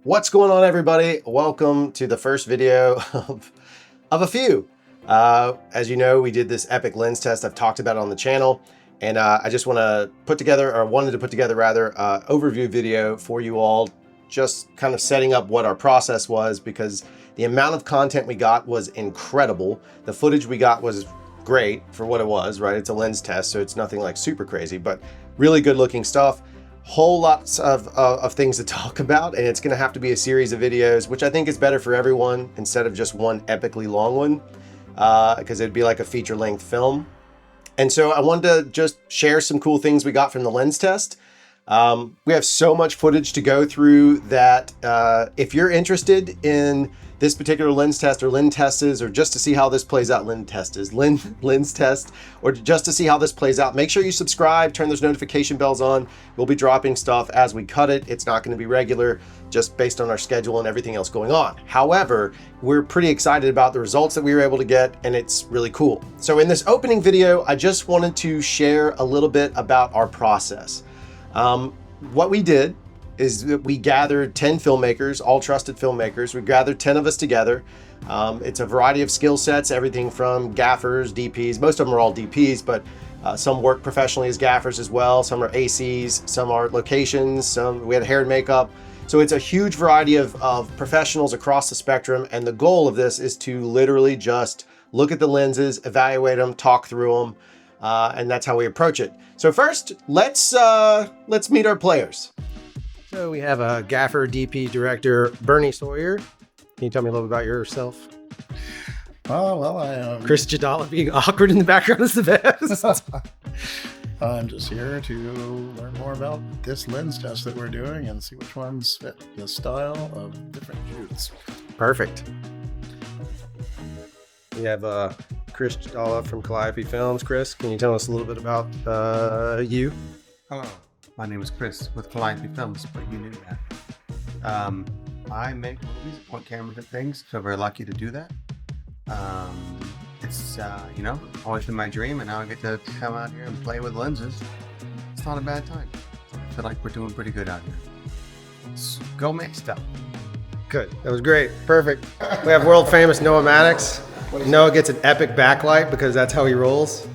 What's going on, everybody? Welcome to the first video of a few. As you know, we did this epic lens test. I've talked about it on the channel, and I just want to put together, or wanted to put together rather, overview video for you all, just kind of setting up what our process was, because the amount of content we got was incredible. The footage we got was great for what it was, right? It's a lens test, so it's nothing like super crazy, but really good looking stuff. Whole lots of things to talk about, and it's going to have to be a series of videos, which I think is better for everyone instead of just one epically long one, because it'd be like a feature-length film. And so I wanted to just share some cool things we got from the lens test. We have so much footage to go through that if you're interested in this particular lens test or lens tests, or just to see how this plays out, lens test, or just to see how this plays out, make sure you subscribe, turn those notification bells on. We'll be dropping stuff as we cut it. It's not going to be regular, just based on our schedule and everything else going on. However, we're pretty excited about the results that we were able to get, and it's really cool. So in this opening video, I just wanted to share a little bit about our process. What we did is that we gathered 10 filmmakers, all trusted filmmakers. We gathered 10 of us together. It's a variety of skill sets, everything from gaffers, DPs. Most of them are all DPs, but some work professionally as gaffers as well. Some are ACs, some are locations, we had hair and makeup. So it's a huge variety of professionals across the spectrum. And the goal of this is to literally just look at the lenses, evaluate them, talk through them, and that's how we approach it. So first, let's meet our players. So we have a gaffer, DP, director, Bernie Sawyer. Can you tell me a little bit about yourself? Well, I am... Chris Jadala being awkward in the background is the best. I'm just here to learn more about this lens test that we're doing and see which ones fit the style of different shoots. Perfect. We have Chris Jadala from Clavius Films. Chris, can you tell us a little bit about you? Hello, my name is Chris with Clavius Films, but you knew that. I make movies, point cameras at things, so very lucky to do that. It's, you know, always been my dream, and now I get to come out here and play with lenses. It's not a bad time. I feel like we're doing pretty good out here. Let's go make stuff. Good, that was great, perfect. We have world famous Noah Maddox. Noah gets an epic backlight because that's how he rolls.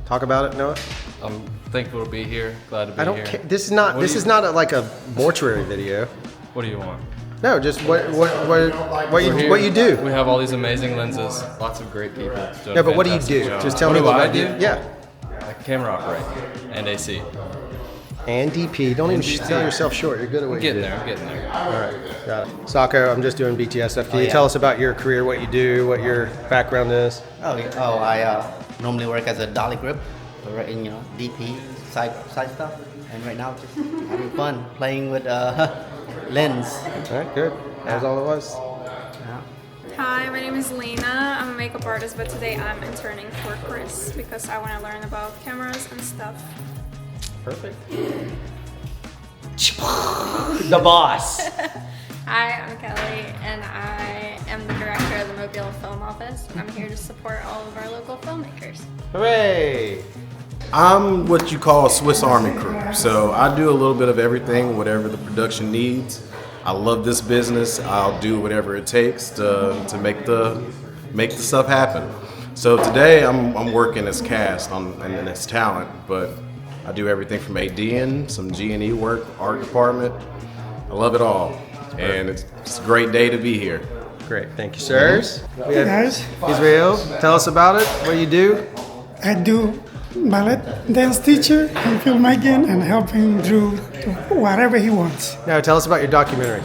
Talk about it, Noah. I'm thankful to be here. Glad to be here. I don't care. This is not like a mortuary video. What do you want? No, just what you do. We have all these amazing lenses. Lots of great people. No, but what do you do? Just tell me what what I do. Yeah. I camera operate and AC. And DP. Don't even sell yourself short. You're good at what you do. I'm getting there. All right, got it. Sako, I'm just doing BTS stuff. Can you tell us about your career, what you do, what your background is? I normally work as a dolly grip, in DP side stuff, and right now just having fun playing with lens. All right, good. That was all it was. Yeah. Hi, my name is Lena. I'm a makeup artist, but today I'm interning for Chris because I want to learn about cameras and stuff. Perfect. The boss. Hi, I'm Kelly, and I am the director of the Mobile Film Office. I'm here to support all of our local filmmakers. Hooray! I'm what you call a Swiss Army crew. So I do a little bit of everything, whatever the production needs. I love this business. I'll do whatever it takes to make the stuff happen. So today I'm working as cast and as talent, but I do everything from ADing, some G&E work, art department. I love it all. And it's a great day to be here. Great, thank you, sirs. Hey guys, Israel, tell us about it, what you do. I do ballet dance teacher and filmmaking and helping Drew to whatever he wants. Now tell us about your documentary.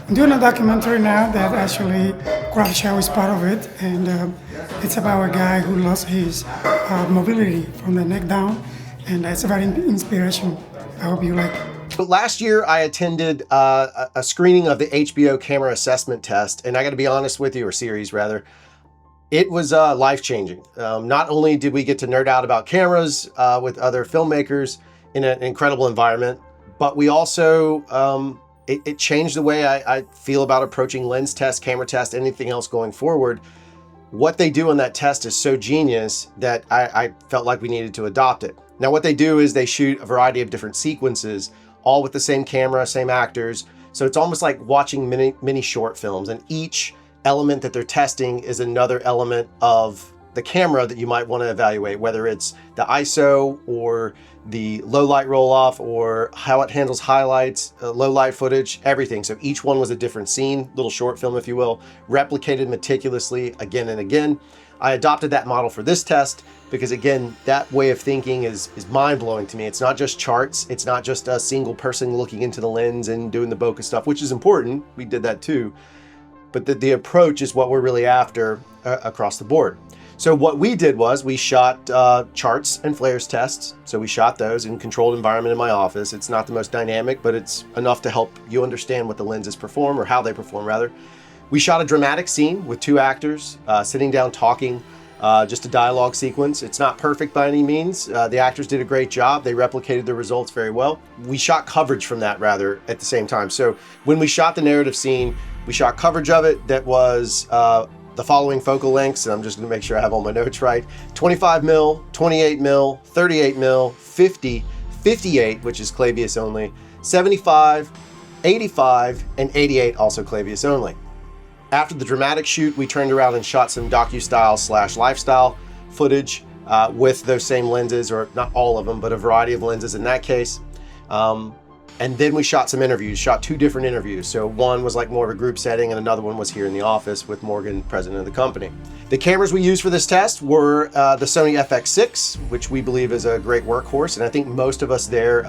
I'm doing a documentary now that actually Craft Show is part of it, and it's about a guy who lost his mobility from the neck down, and that's very inspirational. I hope you like it. But last year I attended a screening of the HBO camera assessment test, and I got to be honest with you, or series rather, it was life-changing. Not only did we get to nerd out about cameras with other filmmakers in an incredible environment, but we also, it changed the way I feel about approaching lens tests, camera tests, anything else going forward. What they do on that test is so genius that I felt like we needed to adopt it. Now what they do is they shoot a variety of different sequences, all with the same camera, same actors, So it's almost like watching mini short films, and each element that they're testing is another element of the camera that you might want to evaluate, whether it's the ISO or the low light roll off or how it handles highlights, low light footage, everything. So each one was a different scene, little short film, if you will, replicated meticulously again and again. I adopted that model for this test because, again, that way of thinking is mind-blowing to me. It's not just charts. It's not just a single person looking into the lens and doing the bokeh stuff, which is important. We did that too. But the approach is what we're really after across the board. So what we did was we shot charts and flares tests. So we shot those in controlled environment in my office. It's not the most dynamic, but it's enough to help you understand what the lenses perform, or how they perform rather. We shot a dramatic scene with 2 actors sitting down talking, just a dialogue sequence. It's not perfect by any means. The actors did a great job. They replicated the results very well. We shot coverage from that rather at the same time. So when we shot the narrative scene, we shot coverage of it that was the following focal lengths, and I'm just gonna make sure I have all my notes right: 25 mil, 28 mil, 38 mil, 50, 58, which is Clavius only, 75, 85, and 88, also Clavius only. After the dramatic shoot, we turned around and shot some docu-style / lifestyle footage with those same lenses, or not all of them, but a variety of lenses in that case. And then we shot some interviews, shot 2 different interviews. So one was like more of a group setting, and another one was here in the office with Morgan, president of the company. The cameras we used for this test were the Sony FX6, which we believe is a great workhorse. And I think most of us there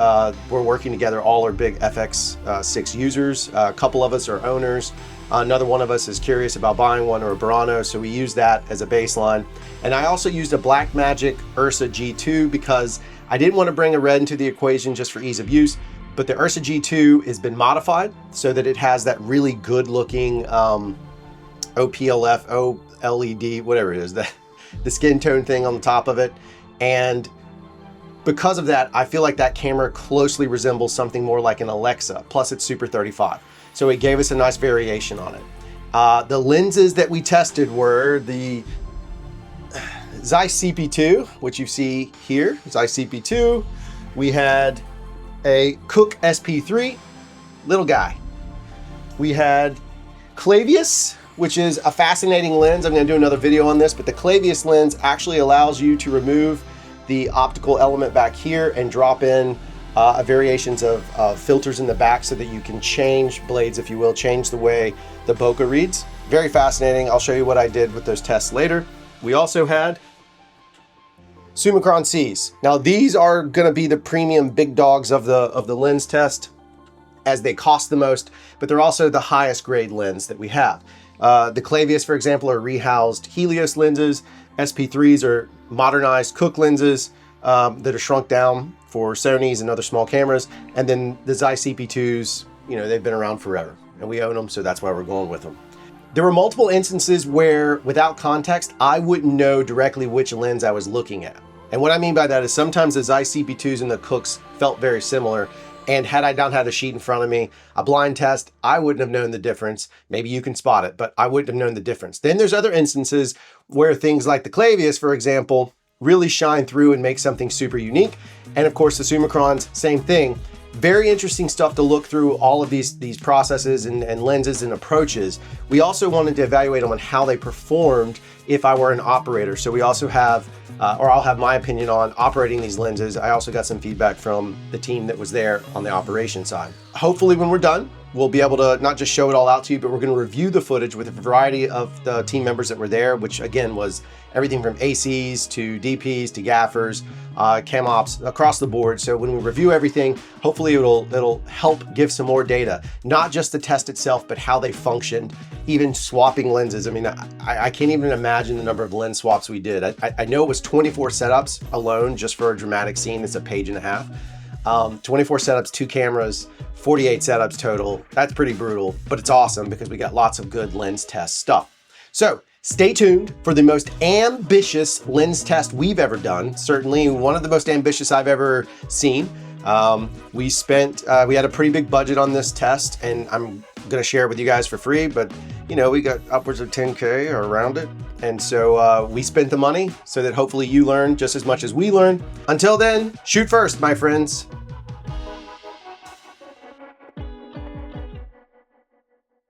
were working together, all are big FX6 users. A couple of us are owners. Another one of us is curious about buying one, or a Burano, so we use that as a baseline. And I also used a Blackmagic Ursa G2 because I didn't want to bring a red into the equation just for ease of use. But the Ursa G2 has been modified so that it has that really good looking OPLF, OLED, whatever it is, the skin tone thing on the top of it. And because of that, I feel like that camera closely resembles something more like an Alexa, plus it's Super 35. So it gave us a nice variation on it. The lenses that we tested were the Zeiss CP.2, which you see here, Zeiss CP.2. We had a Cooke SP3, little guy. We had Clavius, which is a fascinating lens. I'm gonna do another video on this, but the Clavius lens actually allows you to remove the optical element back here and drop in variations of filters in the back so that you can change blades, if you will, change the way the bokeh reads. Very fascinating. I'll show you what I did with those tests later. We also had Summicron-Cs. Now these are gonna be the premium big dogs of the lens test, as they cost the most, but they're also the highest grade lens that we have. The Clavius, for example, are rehoused Helios lenses. SP3s are modernized Cooke lenses that are shrunk down for Sony's and other small cameras. And then the Zeiss CP2s, you know, they've been around forever and we own them, so that's why we're going with them. There were multiple instances where, without context, I wouldn't know directly which lens I was looking at. And what I mean by that is sometimes the Zeiss CP2s and the Cookes felt very similar, and had I not had a sheet in front of me, a blind test, I wouldn't have known the difference. Maybe you can spot it, but I wouldn't have known the difference. Then there's other instances where things like the Clavius, for example, really shine through and make something super unique. And of course the Summicrons, same thing. Very interesting stuff to look through all of these processes and lenses and approaches. We also wanted to evaluate them on how they performed if I were an operator. So we also have, or I'll have my opinion on operating these lenses. I also got some feedback from the team that was there on the operation side. Hopefully when we're done, we'll be able to not just show it all out to you, but we're going to review the footage with a variety of the team members that were there, which again was everything from ACs to DPs to gaffers, cam ops, across the board. So when we review everything, hopefully it'll help give some more data, not just the test itself, but how they functioned, even swapping lenses. I mean, I can't even imagine the number of lens swaps we did. I know it was 24 setups alone just for a dramatic scene. It's a page and a half. 24 setups, 2 cameras, 48 setups total. That's pretty brutal, but it's awesome because we got lots of good lens test stuff. So stay tuned for the most ambitious lens test we've ever done. Certainly one of the most ambitious I've ever seen. We had a pretty big budget on this test, and I'm gonna share it with you guys for free, but you know, we got upwards of 10K or around it. And so we spent the money so that hopefully you learn just as much as we learn. Until then, shoot first, my friends.